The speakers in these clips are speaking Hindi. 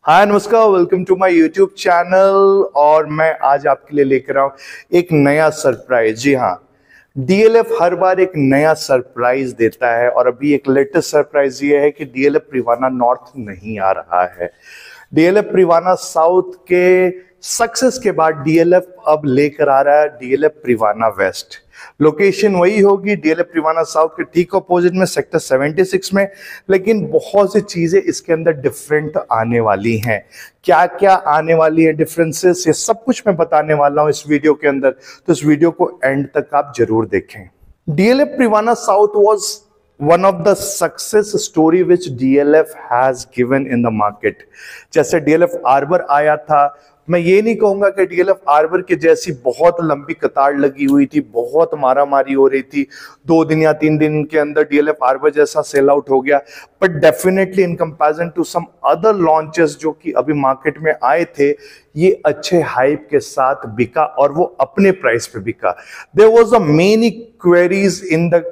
हाय नमस्कार, welcome to my YouTube channel. और मैं आज आपके लिए लेकर आऊं एक नया सरप्राइज। जी हाँ, डीएलएफ हर बार एक नया सरप्राइज देता है और अभी एक लेटेस्ट सरप्राइज ये है कि डीएलएफ प्रिवाना नॉर्थ नहीं आ रहा है। डीएलएफ प्रिवाना साउथ के सक्सेस के बाद डीएलएफ अब लेकर आ रहा है डीएलएफ प्रिवाना वेस्ट। लोकेशन वही होगी डीएलएफ प्रिवाना साउथ के ठीक अपोजिट में सेक्टर 76 में, लेकिन बहुत सी चीजें इसके अंदर डिफरेंट आने वाली हैं। क्या क्या आने वाली है डिफरेंसेस, ये सब कुछ मैं बताने वाला हूं इस वीडियो के अंदर, तो इस वीडियो को एंड तक आप जरूर देखें। DLF Privana south was one of the success story which DLF has given in the market। जैसे DLF आर्बर आया था, मैं ये नहीं कहूंगा कि DLF आर्बर के जैसी बहुत लंबी कतार लगी हुई थी, बहुत मारामारी हो रही थी, 2 दिन या 3 दिन के अंदर DLF आर्बर जैसा सेल आउट हो गया। But definitely in comparison to some other launches जो कि अभी मार्केट में आए थे, ये अच्छे हाइप के साथ बिका और वो अपने प्राइस पे बिका। There was a many queries in the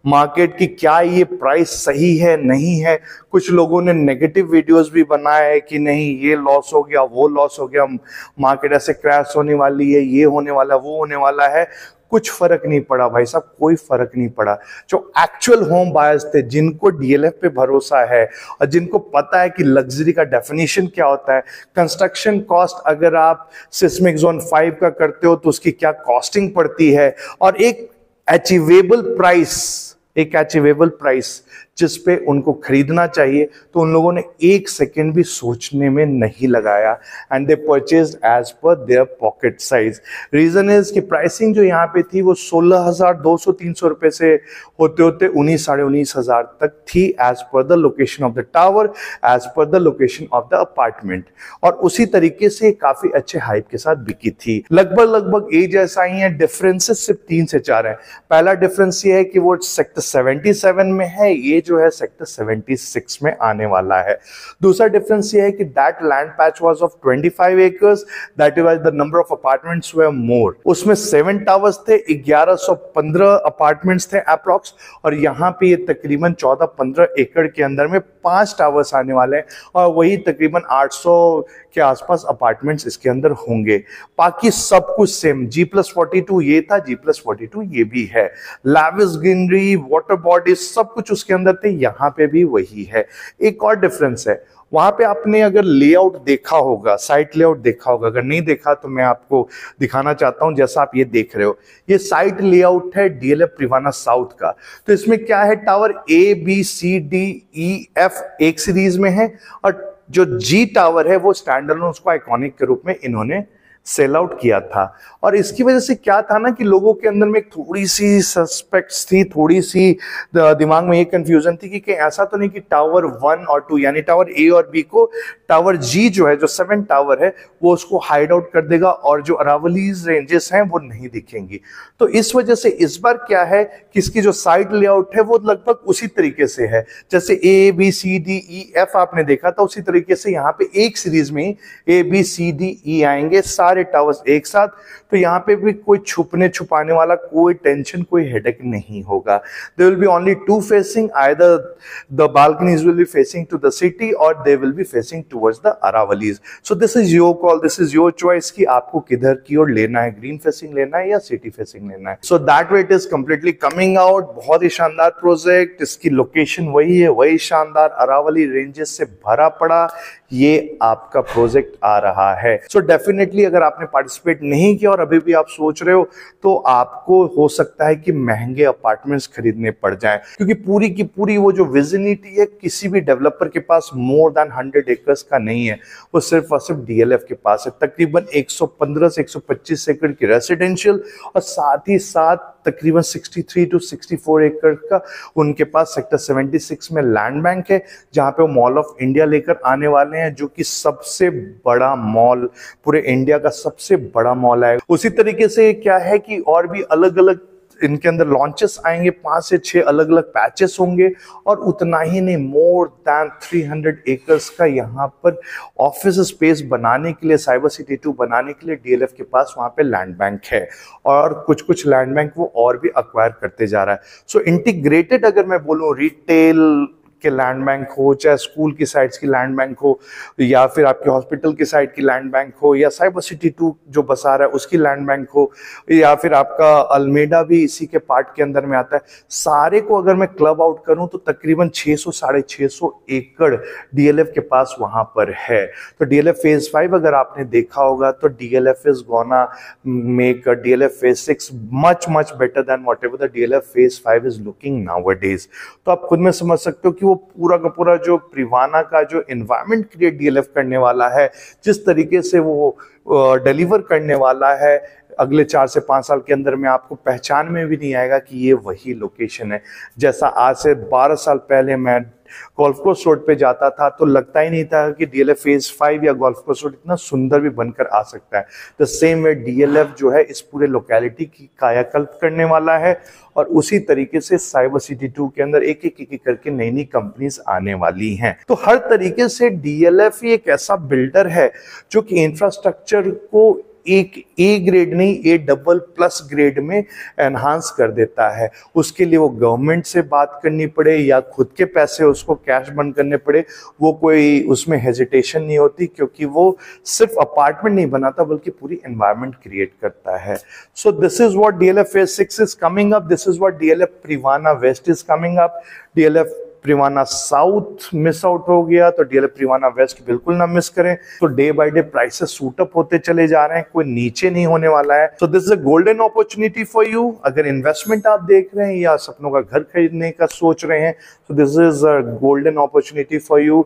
market की क्या ये प्राइस सही है नहीं है। कुछ लोगों ने नेगेटिव वीडियोस भी बनाए हैं कि नहीं ये लॉस हो गया, वो लॉस हो गया, मार्केट ऐसे क्रैश होने वाली है, ये होने वाला, वो होने वाला है। कुछ फर्क नहीं पड़ा भाई साहब, कोई फर्क नहीं पड़ा। जो एक्चुअल होम बायर्स थे, जिनको डीएलएफ पे भरोसा है और जिनको पता है कि लग्जरी का डेफिनेशन क्या होता है, कंस्ट्रक्शन कॉस्ट अगर आप सिस्मिक जोन 5 का करते हो तो उसकी क्या कॉस्टिंग पड़ती है, और एक अचीवेबल प्राइस जिस पे उनको खरीदना चाहिए, तो उन लोगों ने 1 सेकेंड भी सोचने में नहीं लगाया and they purchased as per their pocket size. Reason is कि प्राइसिंग जो यहाँ पे थी वो 16,200-300 रुपए से होते होते 19,500 तक थी, as per the location of the tower, as per the location of the apartment. और उसी तरीके से काफी अच्छे हाइप के साथ बिकी थी। लगभग एज ऐसा ही है, डिफरेंसेस सिर्फ 3 से 4 है। पहला डिफरेंस ये है कि वो सेक्टर 77 में है, ये जो है सेक्टर 76 में आने वाला है। दूसरा डिफरेंस ये है कि that land patch was of 25 acres, that was the number of apartments were more. उसमें 7 टावर्स थे, 1115 अपार्टमेंट्स थे अप्रॉक्स, और यहाँ पे ये तकरीबन 14-15 एकड़ के अंदर में 5 टावर्स आने वाले हैं, और वही तकरीबन 800 के आसपास अपार्टमेंट्स इसके अंदर होंगे। बाकी सब कुछ सेम, G+42 ये था, G+42 ये भी है। लैविश ग्रीनरी, वाटर बॉडी, सब कुछ उसके अंदर थे, यहाँ पे भी वही है। एक और डिफरेंस है, वहां पे आपने अगर लेआउट देखा होगा, साइट लेआउट देखा होगा, अगर नहीं देखा तो मैं आपको दिखाना चाहता हूं। जैसा आप ये देख रहे हो, ये साइट लेआउट है डीएलएफ प्रिवाना साउथ का। तो इसमें क्या है, tower A, B, C, D, E, F एक सीरीज में है, और जो जी टावर है वो स्टैंड अलोन, उसको आइकॉनिक के रूप में इन्होंने सेल आउट किया था। और इसकी वजह से क्या था ना कि लोगों के अंदर में थोड़ी सी सस्पेक्ट्स थी, थोड़ी सी दिमाग में ये कंफ्यूजन थी कि ऐसा तो नहीं कि टावर 1 और 2 यानी टावर ए और बी को टावर जी जो है, जो 7 टावर है, वो उसको हाइड आउट कर देगा और जो अरावलीज रेंजेस हैं वो नहीं दिखेंगी। तो इस वजह से इस बार क्या है कि इसकी जो साइट लेआउट है वो लगभग उसी तरीके से है, जैसे A, B, C, D, E, F आपने देखा था, उसी तरीके से यहाँ पे एक सीरीज में A, B, C, D, E आएंगे, सारे टावर्स एक साथ। तो यहाँ पे भी कोई छुपाने वाला कोई टेंशन, कोई हेडेक नहीं होगा। There will be only 2 facing, either the balconies will be facing to the city और they will be facing towards the Aravallis. So this is your call, this is your choice कि आपको किधर की ओर लेना है, ग्रीन फेसिंग लेना है या सिटी फेसिंग लेना है। So that way it is completely coming out. बहुत ही शानदार प्रोजेक्ट, इसकी लोकेशन वही है, वही शानदार अरावली रेंजेस से भरा पड़ा ये आपका प्रोजेक्ट आ रहा है। सो डेफिनेटली अगर आपने पार्टिसिपेट नहीं किया और अभी भी आप सोच रहे हो, तो आपको हो सकता है कि महंगे अपार्टमेंट्स खरीदने पड़ जाएं, क्योंकि पूरी की पूरी वो जो विजिबिलिटी है किसी भी डेवलपर के पास मोर देन 100 एकर्स का नहीं है, वो सिर्फ और सिर्फ डीएलएफ के पास है। तकरीबन 115 से 125 एकड़ की रेसिडेंशियल और साथ ही साथ तकरीबन 63 to 64 एकड़ का उनके पास सेक्टर 76 में लैंड बैंक है, जहां पे वो मॉल ऑफ इंडिया लेकर आने वाले हैं, जो कि सबसे बड़ा मॉल, पूरे इंडिया का सबसे बड़ा मॉल है। उसी तरीके से क्या है कि और भी अलग अलग इनके अंदर लॉन्चेस आएंगे, 5 से 6 अलग अलग पैचेस होंगे, और उतना ही नहीं, मोर देन 300 एकर्स का यहाँ पर ऑफिस स्पेस बनाने के लिए, साइबर सिटी 2 बनाने के लिए डीएलएफ के पास वहाँ पे लैंड बैंक है, और कुछ लैंड बैंक वो और भी अक्वायर करते जा रहा है। सो इंटीग्रेटेड अगर मैं बोलूँ, रिटेल के लैंड बैंक हो, चाहे स्कूल की साइट्स की लैंड बैंक हो, या फिर आपके हॉस्पिटल की साइट की लैंड बैंक हो, या साइबर सिटी 2 जो बसा रहा है उसकी लैंड बैंक हो, या फिर आपका अल्मेडा भी इसी के पार्ट के अंदर में आता है, सारे को अगर मैं क्लब आउट करूं तो तकरीबन 600 साढ़े 600 एकड़ डीएलएफ के पास वहां पर है। तो डीएलएफ फेज 5 अगर आपने देखा होगा तो DLF is gonna make DLF phase 6 much better than whatever the DLF phase 5 is looking nowadays. तो आप खुद में समझ सकते हो कि वो पूरा का पूरा जो प्रिवाना का जो एनवायरमेंट क्रिएट डीएलएफ करने वाला है, जिस तरीके से वो डिलीवर करने वाला है, अगले 4 से 5 साल के अंदर में आपको पहचान में भी नहीं आएगा कि ये वही लोकेशन है। जैसा आज से 12 साल पहले मैं गोल्फ कोर्स रोड पे जाता था तो लगता ही नहीं था कि डीएलएफ फेज 5 या गोल्फ कोर्स रोड इतना सुंदर भी बनकर आ सकता है। द सेम वे डीएलएफ जो है इस पूरे लोकेलिटी की कायाकल्प करने वाला है, और उसी तरीके से साइबर सिटी 2 के अंदर एक एक करके नई नई कंपनीज आने वाली हैं। तो हर तरीके से डीएलएफ ही एक ऐसा बिल्डर है जो कि इंफ्रास्ट्रक्चर को एक ए ग्रेड नहीं A++ ग्रेड में एनहांस कर देता है। उसके लिए वो गवर्नमेंट से बात करनी पड़े या खुद के पैसे उसको कैश बंद करने पड़े, वो कोई उसमें हेजिटेशन नहीं होती, क्योंकि वो सिर्फ अपार्टमेंट नहीं बनाता बल्कि पूरी एनवायरनमेंट क्रिएट करता है। So this is what DLF phase 6 is coming up, this is what DLF Privana West is coming up. DLF Privana South miss out हो गया तो डीएलएफ प्रिवाना वेस्ट बिल्कुल ना मिस करें। तो day by day prices suit up होते चले जा रहे हैं, कोई नीचे नहीं होने वाला है। So this is a golden opportunity for you. अगर इन्वेस्टमेंट आप देख रहे हैं या सपनों का घर खरीदने का सोच रहे हैं, तो this is a golden opportunity for you.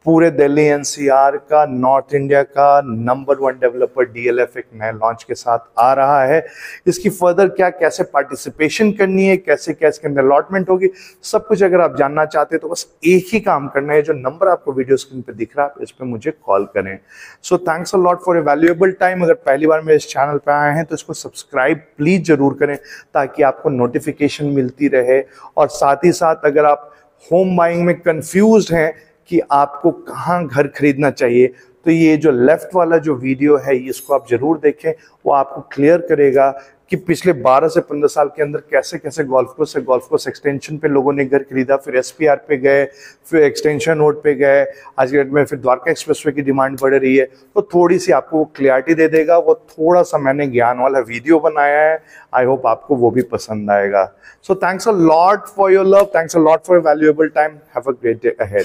पूरे दिल्ली एनसीआर का, नॉर्थ इंडिया का नंबर 1 डेवलपर डीएलएफ एक नए लॉन्च के साथ आ रहा है। इसकी फर्दर क्या कैसे पार्टिसिपेशन करनी है, कैसे कैसे के अंदर अलॉटमेंट होगी, सब कुछ अगर आप जानना चाहते हैं तो बस एक ही काम करना है, जो नंबर आपको वीडियो स्क्रीन पे दिख रहा है इस पे मुझे कॉल करें। So thanks a lot for a valuable time. अगर पहली बार मेरे इस चैनल पे आए हैं तो इसको सब्सक्राइब प्लीज जरूर करें ताकि आपको नोटिफिकेशन मिलती रहे। और साथ ही साथ अगर आप होम बाइंग में कंफ्यूज्ड हैं कि आपको कहाँ घर खरीदना चाहिए, तो ये जो लेफ्ट वाला जो वीडियो है इसको आप जरूर देखें, वो आपको क्लियर करेगा कि पिछले 12 से 15 साल के अंदर कैसे कैसे गोल्फ कोर्स से गोल्फ कोर्स एक्सटेंशन पे लोगों ने घर खरीदा, फिर एसपीआर पे गए, फिर एक्सटेंशन रोड पे गए, आज के डेट में फिर द्वारका एक्सप्रेसवे की डिमांड बढ़ रही है। तो थोड़ी सी आपको वो क्लियरिटी दे देगा, वो थोड़ा सा मैंने ज्ञान वाला वीडियो बनाया है, आई होप आपको वो भी पसंद आएगा। So thanks a lot for your love, thanks a lot for valuable time, have a great day ahead.